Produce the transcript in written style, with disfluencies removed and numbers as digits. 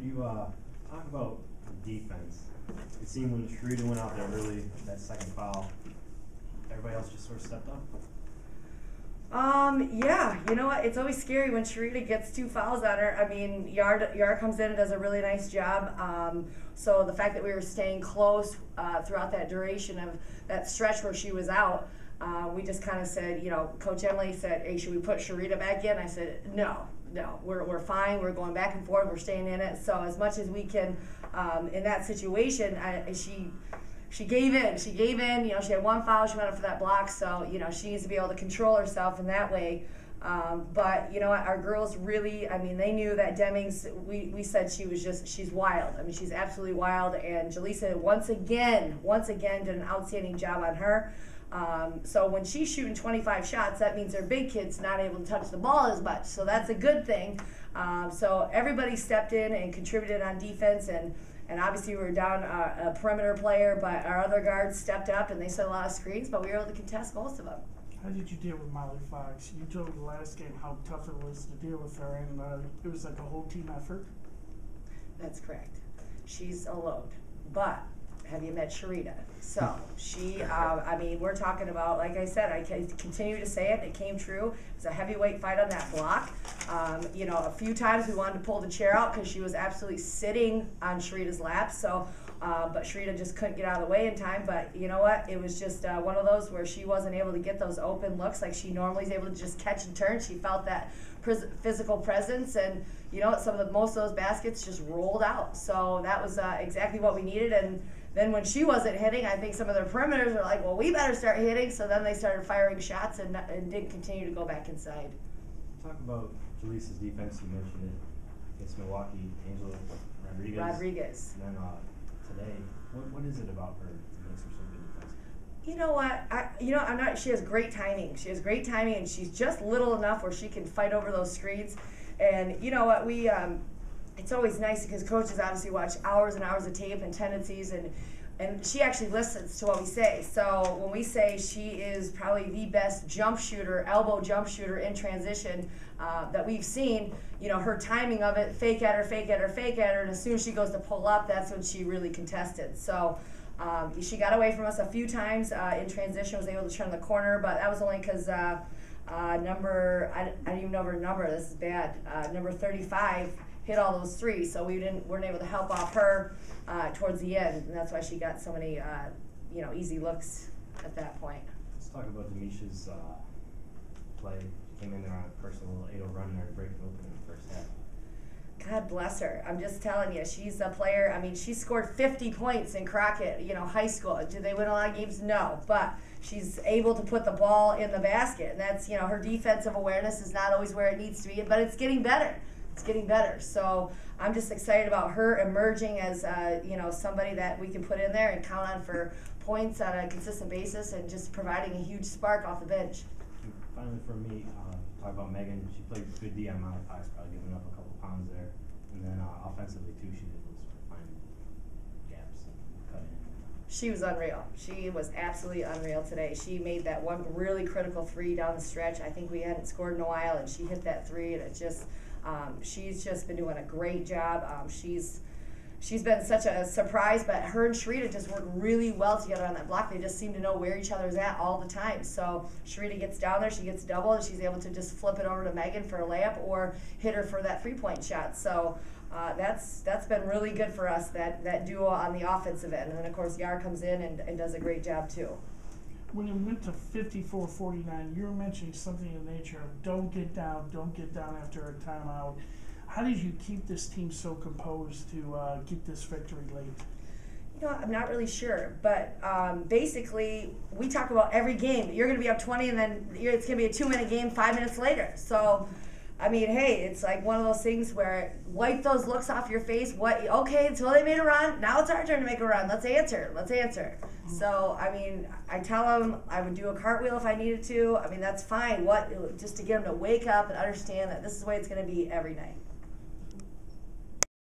You talk about the defense. It seemed when Sharita went out there early, that second foul, everybody else just sort of stepped up. Yeah, you know what? It's always scary when Sharita gets 2 fouls on her. I mean, Yard comes in and does a really nice job. So the fact that we were staying close throughout that duration of that stretch where she was out, we just kind of said, you know, Coach Emily said, hey, should we put Sharita back in? I said, no, we're fine. We're going back and forth. We're staying in it. So as much as we can in that situation, she gave in. She gave in. You know, she had 1 foul. She went up for that block. So, you know, she needs to be able to control herself in that way. But, you know what, our girls really, I mean, they knew that Demings, we said she's wild. I mean, she's absolutely wild. And Jaleesa, once again, did an outstanding job on her. So when she's shooting 25 shots, that means their big kid's not able to touch the ball as much. So that's a good thing. So everybody stepped in and contributed on defense. And obviously we were down a perimeter player, but our other guards stepped up and they set a lot of screens, but we were able to contest most of them. How did you deal with Molly Fox? You told the last game how tough it was to deal with her, and it was like a whole team effort. That's correct. She's a load. But have you met Sharita? So she, I mean, we're talking about, like I said, I continue to say it. It came true. It was a heavyweight fight on that block. You know, a few times we wanted to pull the chair out because she was absolutely sitting on Sharita's lap. So, but Sharita just couldn't get out of the way in time. But you know what? It was just one of those where she wasn't able to get those open looks like she normally is able to just catch and turn. She felt that physical presence, and you know, most of those baskets just rolled out. So that was exactly what we needed. And then when she wasn't hitting, I think some of their perimeters were like, well, we better start hitting. So then they started firing shots and didn't continue to go back inside. Talk about Jaleesa's defense. You mentioned it against Milwaukee, Angela Rodriguez. And then today, what is it about her that makes her so good defensively? You know what? She has great timing. She has great timing, and she's just little enough where she can fight over those screens. And you know what? It's always nice because coaches obviously watch hours and hours of tape and tendencies, and she actually listens to what we say. So when we say she is probably the best elbow jump shooter in transition that we've seen, you know, her timing of it, fake at her, and as soon as she goes to pull up, that's when she really contested. So she got away from us a few times in transition, was able to turn the corner, but that was only because I don't even know her number, this is bad, number 35, hit all those threes, so we weren't able to help off her towards the end, and that's why she got so many easy looks at that point. Let's talk about Demisha's play. She came in there on a personal 8-0 run there to break it open in the first half. God bless her. I'm just telling you, she's a player. I mean, she scored 50 points in Crockett, high school. Did they win a lot of games? No, but she's able to put the ball in the basket, and that's, her defensive awareness is not always where it needs to be, but it's getting better. It's getting better. So I'm just excited about her emerging as somebody that we can put in there and count on for points on a consistent basis and just providing a huge spark off the bench. Finally, for me, talk about Megan. She played good D on Molly Fox, probably giving up a couple pounds there, and then offensively too, she did find gaps and cut in. She was unreal. She was absolutely unreal today. She made that one really critical 3 down the stretch. I think we hadn't scored in a while, and she hit that 3, and it just. She's just been doing a great job. She's been such a surprise, but her and Sharita just work really well together on that block. They just seem to know where each other's at all the time. So Sharita gets down there, she gets double, and she's able to just flip it over to Megan for a layup or hit her for that 3-point shot. So that's been really good for us, that duo on the offensive end. And then, of course, Yar comes in and does a great job, too. When it went to 54-49, you were mentioning something in the nature of don't get down after a timeout. How did you keep this team so composed to get this victory late? I'm not really sure, but basically we talk about every game. You're going to be up 20, and then it's going to be a 2-minute game 5 minutes later. So, I mean, hey, it's like one of those things where wipe those looks off your face. Okay, until they made a run, now it's our turn to make a run. Let's answer. So, I mean, I tell them I would do a cartwheel if I needed to. I mean, that's fine. Just to get them to wake up and understand that this is the way it's going to be every night.